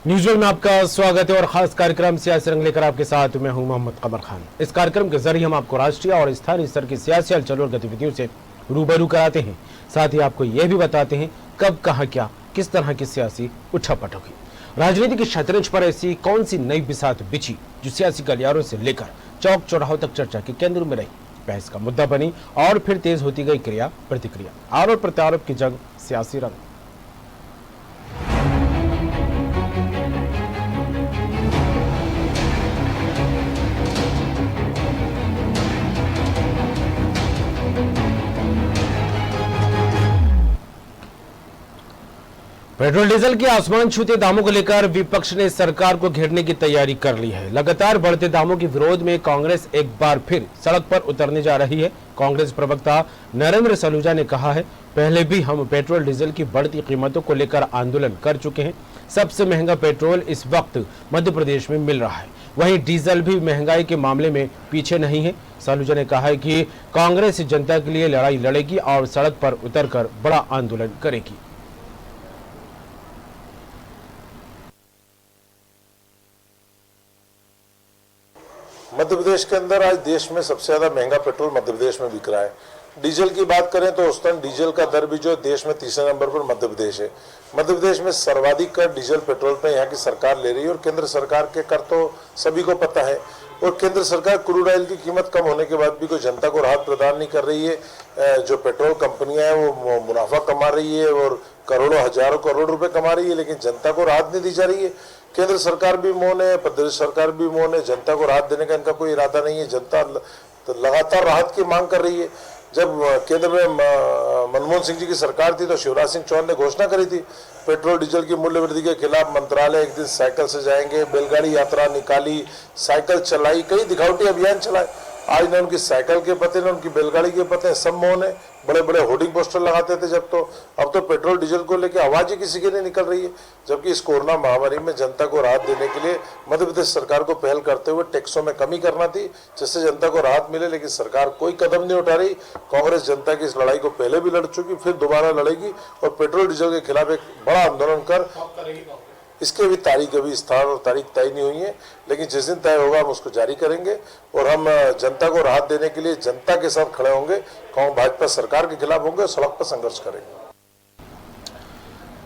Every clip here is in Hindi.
न्यूज़ में आपका स्वागत है और खास कार्यक्रम सियासी रंग लेकर आपके साथ मैं हूं मोहम्मद कमर खान। इस कार्यक्रम के जरिए हम आपको राष्ट्रीय और स्थानीय स्तर की सियासी हलचल और गतिविधियों से रूबरू कराते हैं। साथ ही आपको यह भी बताते हैं कब कहां क्या किस तरह की सियासी उठापट होगी। राजनीति के शतरंज पर ऐसी कौन सी नई बिसात बिछी जो सियासी गलियारों से लेकर चौक चौराहों तक चर्चा के केंद्र में रही, बहस का मुद्दा बनी और फिर तेज होती गई क्रिया प्रतिक्रिया, आरोप प्रत्यारोप की जंग, सियासी रंग। पेट्रोल डीजल के आसमान छूते दामों को लेकर विपक्ष ने सरकार को घेरने की तैयारी कर ली है। लगातार बढ़ते दामों के विरोध में कांग्रेस एक बार फिर सड़क पर उतरने जा रही है। कांग्रेस प्रवक्ता नरेंद्र सलूजा ने कहा है, पहले भी हम पेट्रोल डीजल की बढ़ती कीमतों को लेकर आंदोलन कर चुके हैं। सबसे महंगा पेट्रोल इस वक्त मध्य प्रदेश में मिल रहा है, वहीं डीजल भी महंगाई के मामले में पीछे नहीं है। सलूजा ने कहा है कि कांग्रेस जनता के लिए लड़ाई लड़ेगी और सड़क पर उतरकर बड़ा आंदोलन करेगी। मध्य प्रदेश के अंदर आज देश में सबसे ज्यादा महंगा पेट्रोल मध्य प्रदेश में बिक रहा है। डीजल की बात करें तो औसतन डीजल का दर भी जो देश में तीसरे नंबर पर मध्य प्रदेश है। मध्य प्रदेश में सर्वाधिक कर डीजल पेट्रोल पे यहाँ की सरकार ले रही है और केंद्र सरकार के कर तो सभी को पता है। और केंद्र सरकार क्रूड ऑयल की कीमत कम होने के बाद भी कोई जनता को राहत प्रदान नहीं कर रही है। जो पेट्रोल कंपनियां हैं वो मुनाफा कमा रही है और करोड़ों हजारों करोड़ रुपए कमा रही है, लेकिन जनता को राहत नहीं दी जा रही है। केंद्र सरकार भी मौन है, प्रदेश सरकार भी मौन है, जनता को राहत देने का इनका कोई इरादा नहीं है। जनता लगातार राहत की मांग कर रही है। जब केंद्र में मनमोहन सिंह जी की सरकार थी तो शिवराज सिंह चौहान ने घोषणा करी थी पेट्रोल डीजल की मूल्य वृद्धि के खिलाफ मंत्रालय एक दिन साइकिल से जाएंगे, बैलगाड़ी यात्रा निकाली, साइकिल चलाई, कई दिखावटी अभियान चलाए। आज न उनकी साइकिल के पते न उनकी बैलगाड़ी के पते, सब मौन है। बड़े बड़े होर्डिंग पोस्टर लगाते थे जब, तो अब तो पेट्रोल डीजल को लेकर आवाज ही किसी की नहीं निकल रही है। जबकि इस कोरोना महामारी में जनता को राहत देने के लिए मध्य प्रदेश सरकार को पहल करते हुए टैक्सों में कमी करना थी जिससे जनता को राहत मिले, लेकिन सरकार कोई कदम नहीं उठा रही। कांग्रेस जनता की इस लड़ाई को पहले भी लड़ चुकी, फिर दोबारा लड़ेगी और पेट्रोल डीजल के खिलाफ एक बड़ा आंदोलन कर, इसके भी तारीख अभी स्थान और तारीख तय नहीं हुई है, लेकिन जिस दिन तय होगा हम उसको जारी करेंगे और हम जनता को राहत देने के लिए जनता के साथ खड़े होंगे। भाजपा सरकार के खिलाफ होंगे और सड़क पर संघर्ष करेंगे।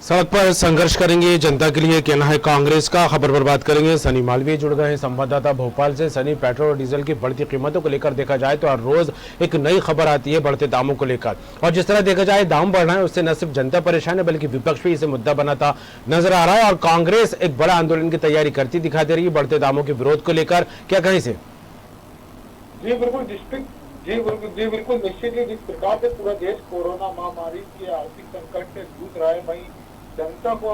सड़क पर संघर्ष करेंगे, जनता के लिए कहना है कांग्रेस का। खबर पर बात करेंगे, सनी मालवीय जुड़ गए हैं संवाददाता भोपाल से। सनी, पेट्रोल और डीजल की बढ़ती कीमतों को लेकर देखा जाए तो हर रोज एक नई खबर आती है बढ़ते दामों को लेकर, और जिस तरह देखा जाए दाम बढ़ रहे हैं उससे न सिर्फ जनता परेशान है बल्कि विपक्ष भी इसे मुद्दा बनाता नजर आ रहा है और कांग्रेस एक बड़ा आंदोलन की तैयारी करती दिखाई दे रही है बढ़ते दामों के विरोध को लेकर। क्या कहें इसे? जी बिल्कुल निश्चित ही जिस प्रकार से पूरा देश कोरोना महामारी के आर्थिक संकट से जूझ रहा है, वहीं जनता को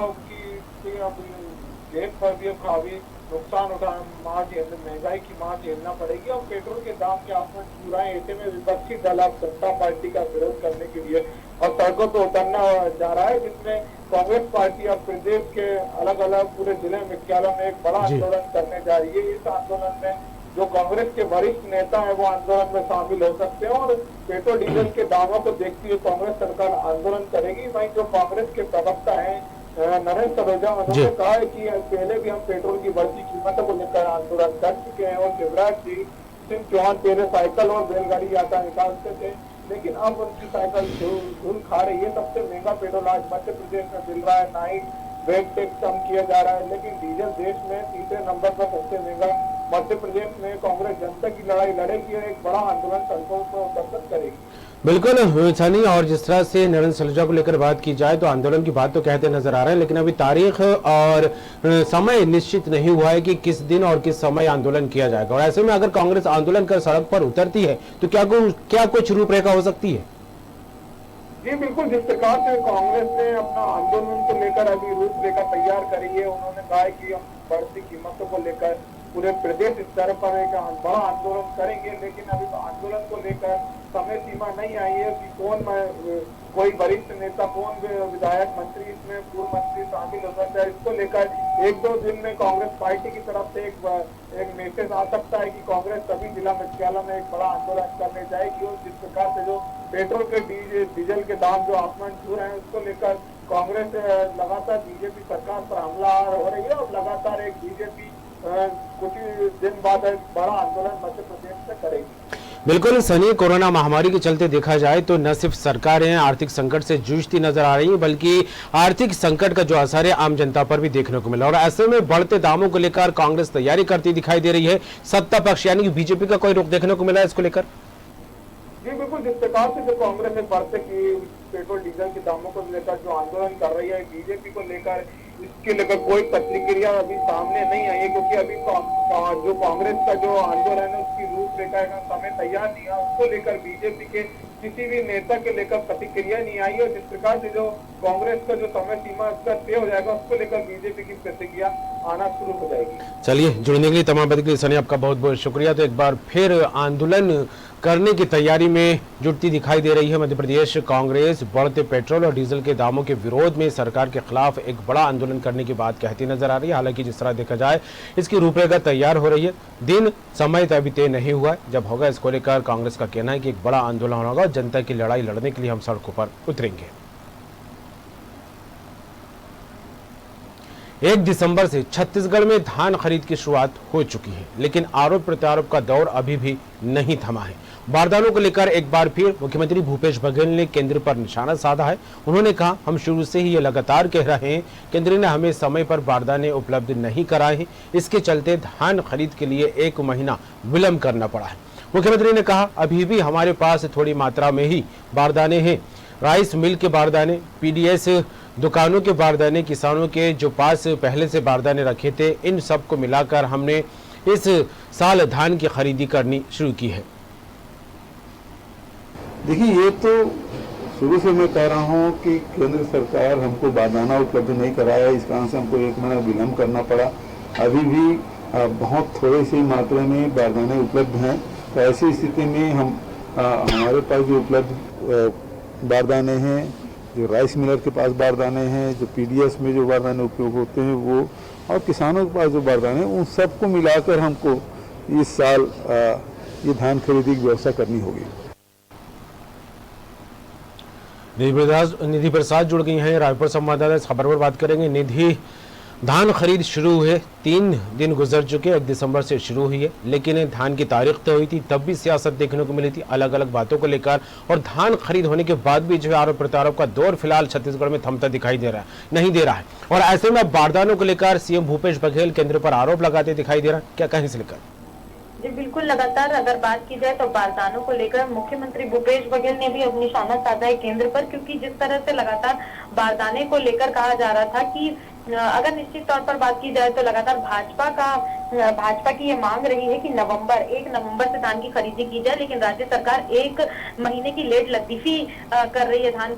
जेब पर भी काफी नुकसान महंगाई की मार झेलना पड़ेगी और पेट्रोल के दाम के आसमान छू रहे हैं। ऐसे में विपक्षी दल अब सत्ता पार्टी का विरोध करने के लिए और सड़कों पर उतरना जा रहा है, जिसमें कांग्रेस पार्टी अब प्रदेश के अलग अलग पूरे जिले मुख्यालयों में एक बड़ा आंदोलन करने जा रही है। इस आंदोलन में जो कांग्रेस के वरिष्ठ नेता है वो आंदोलन में शामिल हो सकते हैं और पेट्रोल डीजल के दामों को देखते हुए कांग्रेस सरकार आंदोलन करेगी। वहीं जो कांग्रेस के प्रवक्ता है नरेंद्र सलूजा, उन्होंने कहा है कि पहले भी हम पेट्रोल की बढ़ती कीमतों को लेकर आंदोलन कर चुके हैं और शिवराज सिंह चौहान पहले साइकिल और बैलगाड़ी यात्रा निकालते थे, लेकिन अब उनकी साइकिल धूल खा रही है। सबसे महंगा पेट्रोल आज मध्य प्रदेश में मिल रहा है, नाइट वेट टैक्स कम किया जा रहा है, लेकिन डीजल देश में तीसरे नंबर पर सबसे महंगा मध्य प्रदेश में। कांग्रेस जनता की लड़ाई लड़ेगी और एक बड़ा आंदोलन सड़कों पर उतरकर करेगी। बिल्कुल सनी, और जिस तरह से नरेंद्र सलूजा को लेकर बात की जाए तो आंदोलन की बात तो कहते नजर आ रहे हैं, लेकिन अभी तारीख और समय निश्चित नहीं हुआ है कि किस दिन और किस समय आंदोलन किया जाएगा। और ऐसे में अगर कांग्रेस आंदोलन कर सड़क पर उतरती है तो क्या कुछ रूपरेखा हो सकती है? जी बिल्कुल, जिस प्रकार से कांग्रेस ने अपना आंदोलन को लेकर अभी रूपरेखा तैयार करी है, उन्होंने कहा है कि हम बढ़ती कीमतों को लेकर पूरे प्रदेश स्तर पर एक बड़ा आंदोलन करेंगे, लेकिन अभी आंदोलन को लेकर समय सीमा नहीं आई है कि कोई वरिष्ठ नेता, कौन विधायक, मंत्री, इसमें पूर्व मंत्री शामिल हो सकता है। इसको लेकर एक दो दिन में कांग्रेस पार्टी की तरफ से एक मैसेज आ सकता है कि कांग्रेस सभी जिला मुख्यालय में एक बड़ा आंदोलन करने जाएगी और जिस प्रकार से जो पेट्रोल के डीजल के दाम जो आसमान छू रहे हैं उसको लेकर कांग्रेस लगातार बीजेपी सरकार पर हमला हो रही है और लगातार एक बीजेपी कुछ ही दिन बाद एक बड़ा आंदोलन मध्य प्रदेश से करेगी। बिल्कुल सनी, कोरोना महामारी के चलते देखा जाए तो न सिर्फ सरकारें आर्थिक संकट से जूझती नजर आ रही है, बल्कि आर्थिक संकट का जो असर है आम जनता पर भी देखने को मिला। और ऐसे में बढ़ते दामों को लेकर कांग्रेस तैयारी करती दिखाई दे रही है। सत्ता पक्ष यानी कि बीजेपी का कोई रुख देखने को मिला है इसको लेकर? जी बिल्कुल, जिस प्रकार से जो कांग्रेस ने बढ़ते की पेट्रोल डीजल के दामों को लेकर जो आंदोलन कर रही है, बीजेपी को लेकर इसके लेकर कोई प्रतिक्रिया अभी सामने नहीं आई है, क्योंकि अभी जो कांग्रेस का जो आंदोलन है उसकी रूपरेखा का समय तैयार नहीं है। उसको लेकर बीजेपी के किसी भी नेता के लेकर प्रतिक्रिया नहीं आई है। जिस प्रकार से जो कांग्रेस का जो समय सीमा उसका तय हो जाएगा, उसको लेकर बीजेपी की प्रतिक्रिया आना शुरू हो जाएगी। चलिए, जुड़ने के लिए तमाम बात के लिए सनी आपका बहुत बहुत शुक्रिया। तो एक बार फिर आंदोलन करने की तैयारी में जुटती दिखाई दे रही है मध्य प्रदेश कांग्रेस। बढ़ते पेट्रोल और डीजल के दामों के विरोध में सरकार के खिलाफ एक बड़ा आंदोलन करने की बात कहती नजर आ रही है। हालांकि जिस तरह देखा जाए इसकी रूपरेखा तैयार हो रही है, दिन समय तो अभी तय नहीं हुआ है। जब होगा इसको लेकर कांग्रेस का कहना है कि एक बड़ा आंदोलन होगा, जनता की लड़ाई लड़ने के लिए हम सड़कों पर उतरेंगे। 1 दिसंबर से छत्तीसगढ़ में धान खरीद की शुरुआत हो चुकी है, लेकिन आरोप प्रत्यारोप का दौर अभी भी नहीं थमा है। बारदानों को लेकर एक बार फिर मुख्यमंत्री भूपेश बघेल ने केंद्र पर निशाना साधा है। उन्होंने कहा, हम शुरू से ही ये लगातार कह रहे हैं, केंद्र ने हमें समय पर बारदाने उपलब्ध नहीं कराए हैं, इसके चलते धान खरीद के लिए 1 महीना विलंब करना पड़ा है। मुख्यमंत्री ने कहा, अभी भी हमारे पास थोड़ी मात्रा में ही बारदाने हैं। राइस मिल के बारदाने, पीडीएस दुकानों के बारदाने, किसानों के जो पास पहले से बारदाने रखे थे, इन सब को मिलाकर हमने इस साल धान की खरीदी करनी शुरू की है। देखिए, ये तो शुरू से मैं कह रहा हूँ कि केंद्र सरकार हमको बारदाना उपलब्ध नहीं कराया, इस कारण से हमको 1 महीना विलम्ब करना पड़ा। अभी भी बहुत थोड़ी सी मात्रा में बारदाने उपलब्ध हैं। तो ऐसी स्थिति में हमारे पास जो उपलब्ध बारदाने हैं, जो राइस मिलर के पास बारदाने हैं, जो पीडीएस में जो बारदाने उपयोग होते हैं वो, और किसानों के पास जो बारदाने हैं, उन सबको मिलाकर हमको इस साल ये धान खरीदी की व्यवस्था करनी होगी। निधि प्रसाद जुड़ गई हैं रायपुर संवाददाता, इस खबर पर बात करेंगे। निधि, धान खरीद शुरू हुए 3 दिन गुजर चुके, 1 दिसंबर से शुरू हुई है, लेकिन धान की तारीख तय हुई थी, तब भी सियासत देखने को मिली थी अलग अलग बातों को लेकर। और धान खरीद होने के बाद भी जो आरोप प्रत्यारोप का दौर फिलहाल छत्तीसगढ़ में थमता दिखाई नहीं दे रहा है। और ऐसे में बारदानों को लेकर सीएम भूपेश बघेल केंद्र पर आरोप लगाते दिखाई दे रहा है, क्या कहें इसे लेकर? जी बिल्कुल, लगातार अगर बात की जाए तो बारदानों को लेकर मुख्यमंत्री भूपेश बघेल ने भी अपनी निशाना साधा है केंद्र पर, क्योंकि जिस तरह से लगातार बारदाने को लेकर कहा जा रहा था कि अगर निश्चित तौर पर बात की जाए तो लगातार भाजपा की ये मांग रही है कि 1 नवंबर से धान की खरीदी की जाए, लेकिन राज्य सरकार 1 महीने की लेट लतीफी कर रही है धान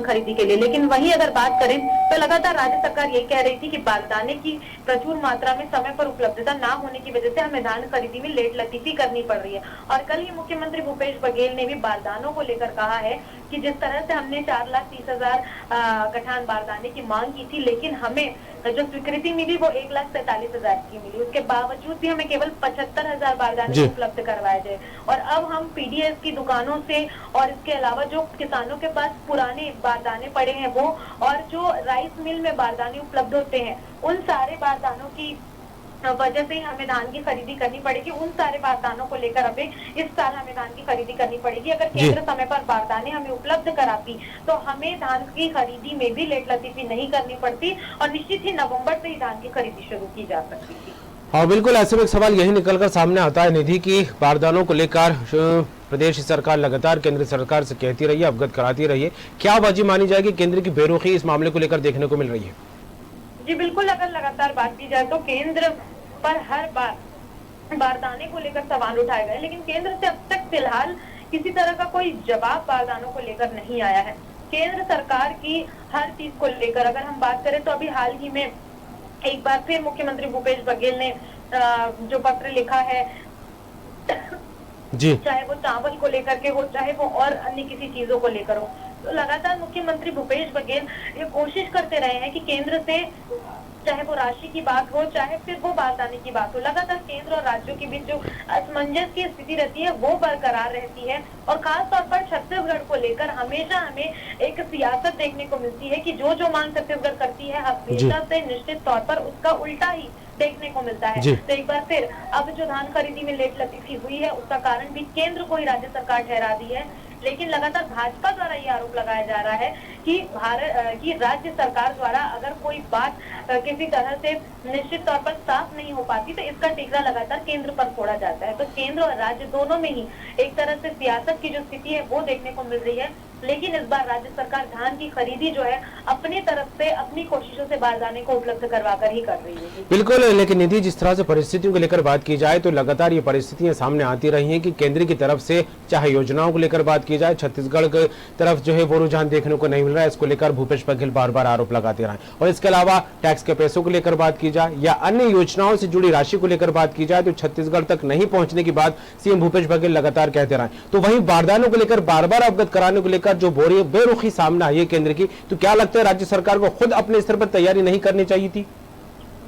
खरीदी के लिए। लेकिन वहीं अगर बात करें तो लगातार राज्य सरकार ये कह रही थी कि बारदाने की प्रचुर मात्रा में समय पर उपलब्धता ना होने की वजह से हमें धान खरीदी में लेट लतीफी करनी पड़ रही है। और कल ही मुख्यमंत्री भूपेश बघेल ने भी बारदानों को लेकर कहा है कि जिस तरह से हमने 4,30,000 कठान बारदाने की मांग की थी, लेकिन हमें जो स्वीकृति मिली वो 1,47,000 की मिली, उसके बावजूद भी हमें केवल 75,000 बारदाने उपलब्ध करवाए गए। और अब हम पीडीएस की दुकानों से और इसके अलावा जो किसानों के पास पुराने बारदाने पड़े हैं वो, और जो राइस मिल में बारदाने उपलब्ध होते हैं, उन सारे बारदानों की वजह से हमें धान की खरीदी करनी पड़ेगी। उन सारे बारदानों को लेकर अभी इस साल हमें धान की खरीदी करनी पड़ेगी। अगर केंद्र समय पर बारदाने हमें उपलब्ध कराती तो हमें धान की खरीदी में भी लेट लतीफी नहीं करनी पड़ती और निश्चित ही नवंबर से ही धान की खरीदी शुरू की जा सकती थी। हाँ बिल्कुल, ऐसे में एक सवाल यही निकलकर सामने आता है निधि की, बारदानों को लेकर प्रदेश सरकार लगातार केंद्र सरकार से कहती रही है, अवगत कराती रही है, क्या वजह मानी जाएगी केंद्र की बेरुखी इस मामले को लेकर देखने को मिल रही है? जी बिल्कुल, अगर लगातार बात की जाए तो केंद्र पर हर बार बारदाने को लेकर सवाल उठाए गए, लेकिन केंद्र से अब तक फिलहाल किसी तरह का कोई जवाब बारदानों को लेकर नहीं आया है। केंद्र सरकार की हर चीज को लेकर अगर हम बात करें तो अभी हाल ही में एक बार फिर मुख्यमंत्री भूपेश बघेल ने जो पत्र लिखा है जी, चाहे वो चावल को लेकर के हो, चाहे वो और अन्य किसी चीजों को लेकर हो, तो लगातार मुख्यमंत्री भूपेश बघेल ये कोशिश करते रहे हैं कि केंद्र से चाहे वो राशि की बात हो, चाहे फिर वो बारदाने की बात हो। लगातार केंद्र और राज्यों के बीच जो असमंजस की स्थिति रहती है वो बरकरार रहती है, और खास तौर पर छत्तीसगढ़ को लेकर हमेशा हमें एक सियासत देखने को मिलती है कि जो मांग छत्तीसगढ़ करती है हमेशा से निश्चित तौर पर उसका उल्टा ही देखने को मिलता है। तो एक बार फिर अब जो धान खरीदी में लेट लतीफी हुई है उसका कारण भी केंद्र को ही राज्य सरकार ठहरा दी है, लेकिन लगातार भाजपा द्वारा ये आरोप लगाया जा रहा है कि राज्य सरकार द्वारा अगर कोई बात किसी तरह से निश्चित तौर पर साफ नहीं हो पाती तो इसका टिकरा लगातार केंद्र पर फोड़ा जाता है। तो केंद्र और राज्य दोनों में ही एक तरह से सियासत की जो स्थिति है वो देखने को मिल रही है, लेकिन इस बार राज्य सरकार धान की खरीदी जो है अपनी तरफ से अपनी कोशिशों से बारदाने को उपलब्ध करवा कर ही कर रही है। बिल्कुल, लेकिन निधि, जिस तरह से परिस्थितियों को लेकर बात की जाए तो लगातार ये परिस्थितियां सामने आती रही हैं कि केंद्र की तरफ से चाहे योजनाओं को लेकर बात की जाए, छत्तीसगढ़ की तरफ जो है वो रुझान देखने को नहीं मिल रहा है। इसको लेकर भूपेश बघेल बार बार आरोप लगाते रहे, और इसके अलावा टैक्स के पैसों को लेकर बात की जाए या अन्य योजनाओं से जुड़ी राशि को लेकर बात की जाए तो छत्तीसगढ़ तक नहीं पहुंचने की बात सीएम भूपेश बघेल लगातार कहते रहे। तो वहीं बारदानों को लेकर बार बार अवगत कराने को लेकर जो बेरुखी सामने आई है केंद्र की, तो क्या लगता है राज्य सरकार को खुद अपने स्तर पर तैयारी नहीं करनी चाहिए थी?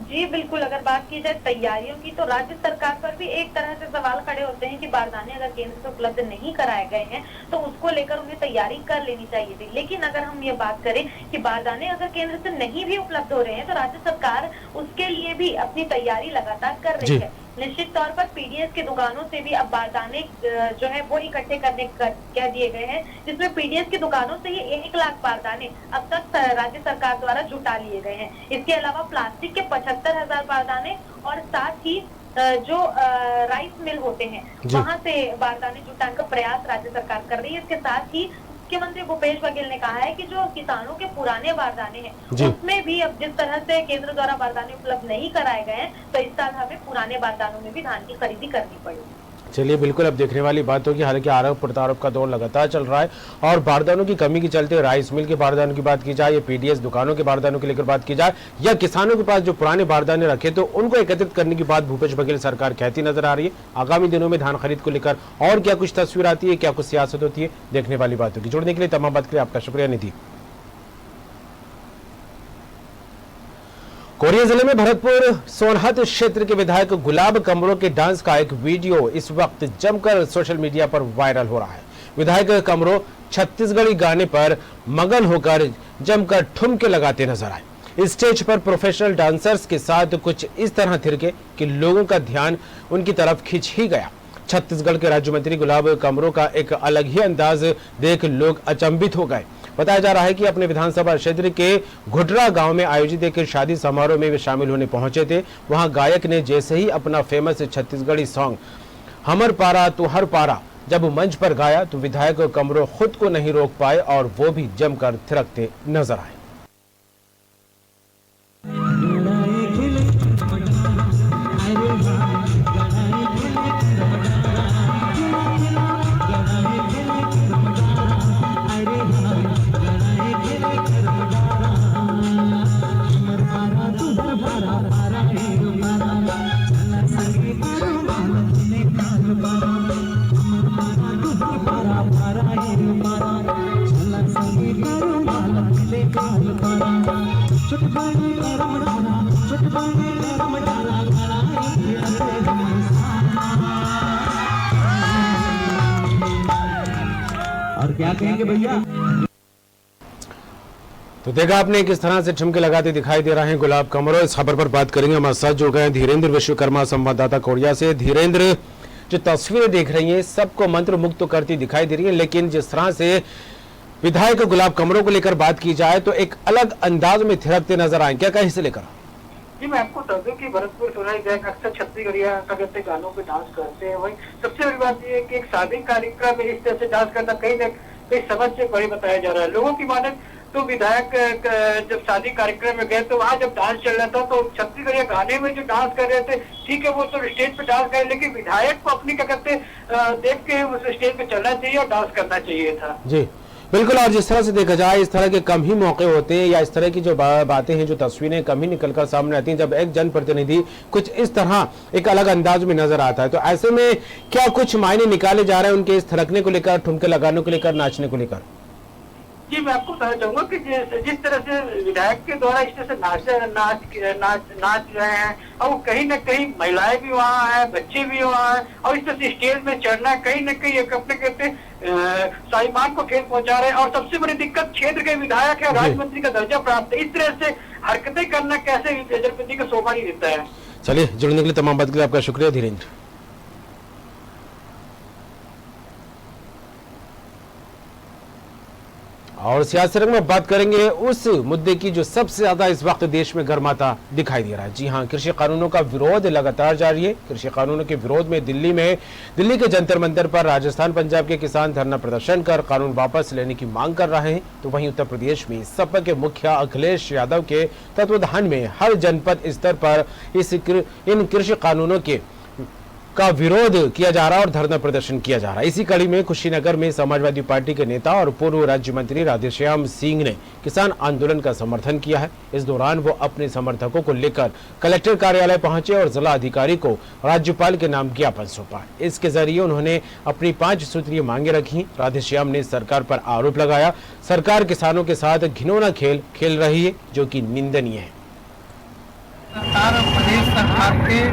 जी बिल्कुल, अगर बात की जाए तैयारियों की तो राज्य सरकार पर भी एक तरह से सवाल खड़े होते हैं कि बारदाने अगर केंद्र से उपलब्ध नहीं कराए गए हैं तो उसको लेकर उन्हें तैयारी कर लेनी चाहिए थी। लेकिन अगर हम ये बात करें कि बारदाने अगर केंद्र से नहीं भी उपलब्ध हो रहे हैं तो राज्य सरकार उसके लिए भी अपनी तैयारी लगातार कर रही है। निश्चित तौर पर पीडीएस की दुकानों से भी अब बारदाने जो है वो इकट्ठे करने कह दिए गए हैं, जिसमें पीडीएस की दुकानों से ही 1 लाख बारदाने अब तक राज्य सरकार द्वारा जुटा लिए गए हैं। इसके अलावा प्लास्टिक के 75,000 बारदाने और साथ ही जो राइस मिल होते हैं वहां से बारदाने जुटाने का प्रयास राज्य सरकार कर रही है। इसके साथ ही मुख्यमंत्री भूपेश बघेल ने कहा है कि जो किसानों के पुराने बारदाने हैं उसमें भी अब जिस तरह से केंद्र द्वारा बारदाने उपलब्ध नहीं कराए गए हैं तो इस साल हमें पुराने बारदानों में भी धान की खरीदी करनी पड़ेगी। चलिए, बिल्कुल अब देखने वाली बात होगी। हालांकि आरोप प्रत्यारोप का दौर लगातार चल रहा है और बारदानों की कमी के चलते राइस मिल के बारदानों की बात की जाए या पीडीएस दुकानों के बारदानों की लेकर बात की जाए या किसानों के पास जो पुराने बारदाने रखे तो उनको एकत्रित करने की बात भूपेश बघेल सरकार कहती नजर आ रही है। आगामी दिनों में धान खरीद को लेकर और क्या कुछ तस्वीर आती है, क्या कुछ सियासत होती है, देखने वाली बात होगी। जुड़ने के लिए तमाम बात के लिए आपका शुक्रिया निधि। कोरिया जिले में भरतपुर सोनहत क्षेत्र के विधायक गुलाब कमरो के डांस का एक वीडियो इस वक्त जमकर सोशल मीडिया पर वायरल हो रहा है। विधायक कमरो छत्तीसगढ़ी गाने पर मगन होकर जमकर ठुमके लगाते नजर आए। स्टेज पर प्रोफेशनल डांसर्स के साथ कुछ इस तरह थिरके कि लोगों का ध्यान उनकी तरफ खींच ही गया। छत्तीसगढ़ के राज्य मंत्री गुलाब कमरो का एक अलग ही अंदाज देख लोग अचंभित हो गए। बताया जा रहा है कि अपने विधानसभा क्षेत्र के घुटरा गांव में आयोजित एक शादी समारोह में वे शामिल होने पहुंचे थे। वहां गायक ने जैसे ही अपना फेमस छत्तीसगढ़ी सॉन्ग हमर पारा तू हर पारा जब मंच पर गाया तो विधायक कमरो खुद को नहीं रोक पाए और वो भी जमकर थिरकते नजर आए। और क्या कहेंगे भैया। तो देखा आपने किस तरह से ठुमके लगाते दिखाई दे रहे हैं गुलाब कमरो। इस खबर पर बात करेंगे, हमारे साथ जुड़ गए धीरेन्द्र विश्वकर्मा संवाददाता कोरिया से। धीरेन्द्र, जो तस्वीरें देख रही हैं सबको मंत्र मुक्त तो करती दिखाई दे रही है, लेकिन जिस तरह से विधायक गुलाब कमरो को लेकर बात की जाए तो एक अलग अंदाज में थिरकते नजर आए, क्या कहें इसे लेकर? जी मैं आपको बता दूं कि भरतपुर सोनाई गायक अक्सर छत्तीसगढ़िया करते गानों पे डांस करते हैं। वही सबसे बड़ी बात यह है कि एक शादी कार्यक्रम में इस तरह से डांस करना कहीं न कहीं समझ से बड़ी बताया जा रहा है। लोगों की माने तो विधायक जब शादी कार्यक्रम में गए तो वहाँ जब डांस चल रहा था तो छत्तीसगढ़िया गाने में जो डांस कर रहे थे, ठीक है वो तो स्टेज पे डांस करे, लेकिन विधायक को अपनी क्या कहते देख के उस स्टेज पे चलना चाहिए और डांस करना चाहिए था। जी बिल्कुल, और जिस तरह से देखा जाए इस तरह के कम ही मौके होते हैं या इस तरह की जो बातें हैं, जो तस्वीरें कम ही निकलकर सामने आती हैं जब एक जनप्रतिनिधि कुछ इस तरह एक अलग अंदाज में नजर आता है। तो ऐसे में क्या कुछ मायने निकाले जा रहे हैं उनके इस थिरकने को लेकर, ठुमके लगाने को लेकर, नाचने को लेकर? जी, मैं आपको बताना चाहूंगा कि जिस तरह से विधायक के द्वारा इस तरह से नाच रहे हैं, और वो कहीं न कहीं महिलाएं भी वहाँ हैं, बच्चे भी वहाँ हैं, और इस तरह से स्टेज में चढ़ना कहीं न कहीं एक अपने कहते स्वाभिमान को ठेस पहुंचा रहे हैं। और सबसे बड़ी दिक्कत, क्षेत्र के विधायक है, राज्य मंत्री का दर्जा प्राप्त है, इस तरह से हरकतें करना कैसे जनप्रतिनिधि को शोभा नहीं देता है। चलिए, जुड़ने के लिए तमाम बात के लिए आपका शुक्रिया धीरेन्द्र। और सियासी रंग में बात करेंगे उस मुद्दे की जो सबसे ज्यादा इस वक्त देश में गर्माता दिखाई दे रहा है। जी हां, कृषि कानूनों का विरोध लगातार जारी है। कृषि कानूनों के विरोध में दिल्ली के जंतर मंतर पर राजस्थान पंजाब के किसान धरना प्रदर्शन कर कानून वापस लेने की मांग कर रहे हैं। तो वहीं उत्तर प्रदेश में सपा के मुखिया अखिलेश यादव के तत्वाधान में हर जनपद स्तर पर इन कृषि कानूनों का विरोध किया जा रहा है और धरना प्रदर्शन किया जा रहा है। इसी कड़ी में कुशीनगर में समाजवादी पार्टी के नेता और पूर्व राज्य मंत्री राधेश्याम सिंह ने किसान आंदोलन का समर्थन किया है। इस दौरान वो अपने समर्थकों को लेकर कलेक्टर कार्यालय पहुंचे और जिला अधिकारी को राज्यपाल के नाम ज्ञापन सौंपा। इसके जरिए उन्होंने अपनी 5 सूत्रीय मांगे रखी। राधेश्याम ने सरकार पर आरोप लगाया, सरकार किसानों के साथ घिनौना खेल खेल रही है, जो कि निंदनीय है। सरकार और प्रदेश सरकार के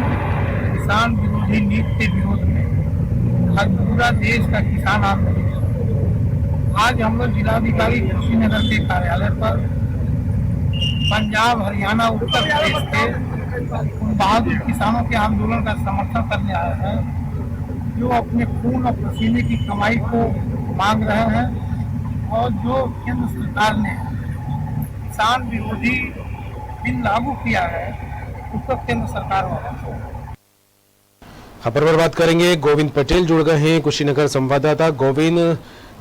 किसान विरोधी नीति के विरोध में आज पूरा देश का किसान आंदोलन, आज हम लोग जिलाधिकारी कुशीनगर के कार्यालय पर पंजाब, हरियाणा, उत्तर प्रदेश के उन बहादुर किसानों के आंदोलन का समर्थन करने आए हैं, जो अपने खून और पसीने की कमाई को मांग रहे हैं और जो केंद्र सरकार ने किसान विरोधी बिल लागू किया है उसको केंद्र सरकार वाला। खबर पर बात करेंगे, गोविंद पटेल जुड़ गए हैं, कुशीनगर संवाददाता। गोविंद,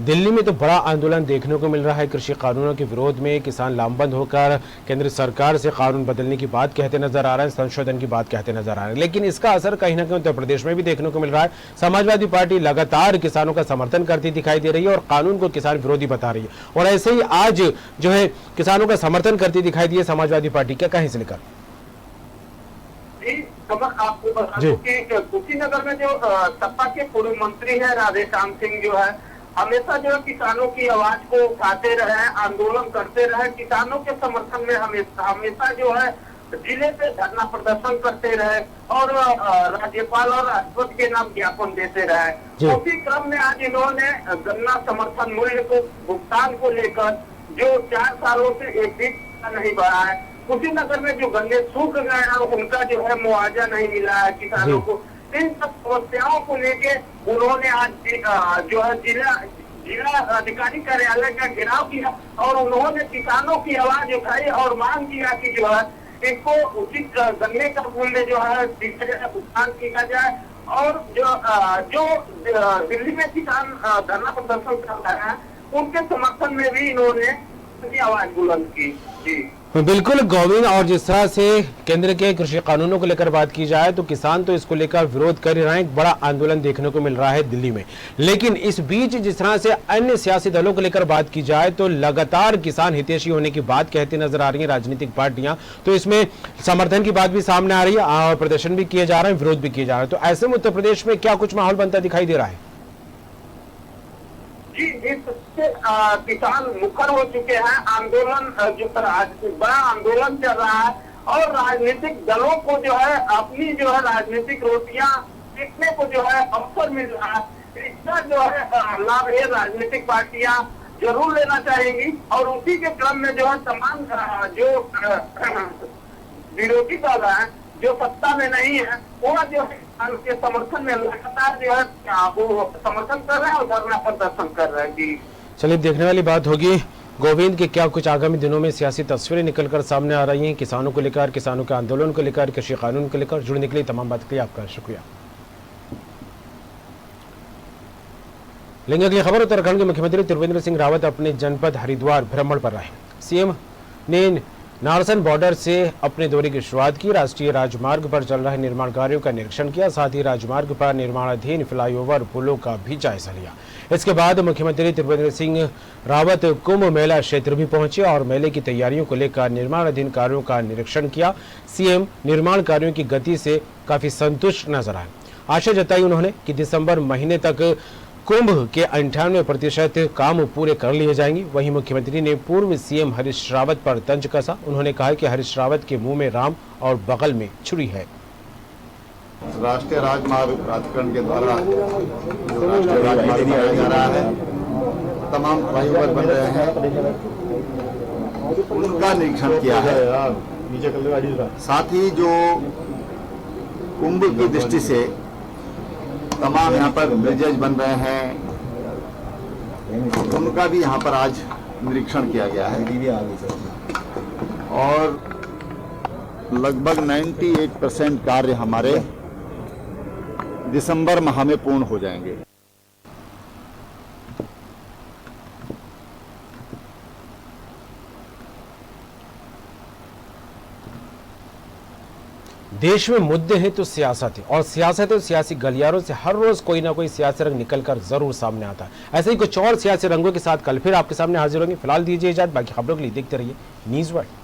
दिल्ली में तो बड़ा आंदोलन देखने को मिल रहा है कृषि कानूनों के विरोध में। किसान लामबंद होकर केंद्र सरकार से कानून बदलने की बात कहते नजर आ रहे हैं, संशोधन की बात कहते नजर आ रहे हैं, लेकिन इसका असर कहीं ना कहीं उत्तर प्रदेश में भी देखने को मिल रहा है। समाजवादी पार्टी लगातार किसानों का समर्थन करती दिखाई दे रही है और कानून को किसान विरोधी बता रही है, और ऐसे ही आज जो है किसानों का समर्थन करती दिखाई दी है समाजवादी पार्टी। क्या कहीं से लेकर आपको बता दूं कि कुशीनगर में जो सपा के पूर्व मंत्री है राधेश्याम सिंह जो है, हमेशा जो है किसानों की आवाज को उठाते रहे, आंदोलन करते रहे, किसानों के समर्थन में हमेशा जो है जिले पे धरना प्रदर्शन करते रहे और राज्यपाल और राष्ट्रपति के नाम ज्ञापन देते रहे। उसी क्रम में आज इन्होंने गन्ना समर्थन मूल्य को भुगतान को लेकर जो 4 सालों से एक भी नहीं बढ़ा है, कुशीनगर में जो गन्ने सूख गए हैं उनका जो है मुआवजा नहीं मिला है किसानों को, इन सब समस्याओं को लेके उन्होंने आज जो है जिला अधिकारी कार्यालय का घेराव किया और उन्होंने किसानों की आवाज उठाई और मांग किया कि जो है इनको उचित गन्ने का मूल्य जो है भुगतान किया जाए। और जो दिल्ली में किसान धरना प्रदर्शन कर रहे हैं उनके समर्थन में भी इन्होंने आवाज बुलंद की। जी बिल्कुल गोविंद, और जिस तरह से केंद्र के कृषि कानूनों को लेकर बात की जाए तो किसान तो इसको लेकर विरोध कर रहे हैं, एक बड़ा आंदोलन देखने को मिल रहा है दिल्ली में, लेकिन इस बीच जिस तरह से अन्य सियासी दलों को लेकर बात की जाए तो लगातार किसान हितैषी होने की बात कहती नजर आ रही है राजनीतिक पार्टियां। तो इसमें समर्थन की बात भी सामने आ रही है और प्रदर्शन भी किए जा रहे हैं, विरोध भी किए जा रहे हैं। तो ऐसे में उत्तर प्रदेश में क्या कुछ माहौल बनता दिखाई दे रहा है? जी, इससे किसान मुखर हो चुके हैं। आंदोलन जो बड़ा आंदोलन चल रहा है और राजनीतिक दलों को जो है अपनी जो है राजनीतिक रोटियां सीखने को जो है अवसर मिल रहा है। इसका जो है लाभ ये राजनीतिक पार्टियां जरूर लेना चाहेंगी और उसी के क्रम में जो है तमाम जो विरोधी दल है जो सत्ता में नहीं है वो जो है के समर्थन में लगातार जो है वो समर्थन कर रहे हैं और धरना प्रदर्शन कर रहे हैं। जी चलिए, देखने वाली बात होगी गोविंद के क्या कुछ आगामी दिनों में सियासी तस्वीरें निकलकर सामने आ रही हैं किसानों को लेकर, किसानों के आंदोलन को लेकर, कृषि कानून को लेकर। जुड़ने के लिए तमाम बात के लिए आपका शुक्रिया। लेंगे अगली खबर, उत्तराखंड के मुख्यमंत्री त्रिवेंद्र सिंह रावत अपने जनपद हरिद्वार भ्रमण पर रहे। सीएम ने नारसन बॉर्डर से अपने दौरे की शुरुआत की, राष्ट्रीय राजमार्ग पर चल रहे निर्माण कार्यों का निरीक्षण किया, साथ ही राजमार्ग पर निर्माणाधीन फ्लाईओवर पुलों का भी जायजा लिया। इसके बाद मुख्यमंत्री त्रिवेंद्र सिंह रावत कुंभ मेला क्षेत्र भी पहुंचे और मेले की तैयारियों को लेकर निर्माणाधीन कार्यों का निरीक्षण किया। सीएम निर्माण कार्यों की गति से काफी संतुष्ट नजर आए। आशा जताई उन्होंने कि दिसंबर महीने तक कुंभ के 98% काम पूरे कर लिए जाएंगे। वहीं मुख्यमंत्री ने पूर्व सीएम हरीश रावत पर तंज कसा। उन्होंने कहा कि हरीश रावत के मुंह में राम और बगल में छुरी है। राष्ट्रीय राजमार्ग प्राधिकरण के द्वारा जो राष्ट्रीय राजमार्ग बनाया जा रहा है, तमाम फ्लाईओवर बन रहे हैं, उनका निरीक्षण किया है। साथ ही जो कुंभ की दृष्टि से तमाम यहाँ पर ब्रिजेज बन रहे हैं, उनका भी यहाँ पर आज निरीक्षण किया गया है और लगभग 98% कार्य हमारे दिसंबर माह में पूर्ण हो जाएंगे। देश में मुद्दे हैं तो सियासत है, और सियासत है तो सियासी गलियारों से हर रोज कोई ना कोई सियासी रंग निकलकर जरूर सामने आता है। ऐसे ही कुछ और सियासी रंगों के साथ कल फिर आपके सामने हाजिर होंगे। फिलहाल दीजिए इजाजत, बाकी खबरों के लिए देखते रहिए न्यूज़ वर्ल्ड।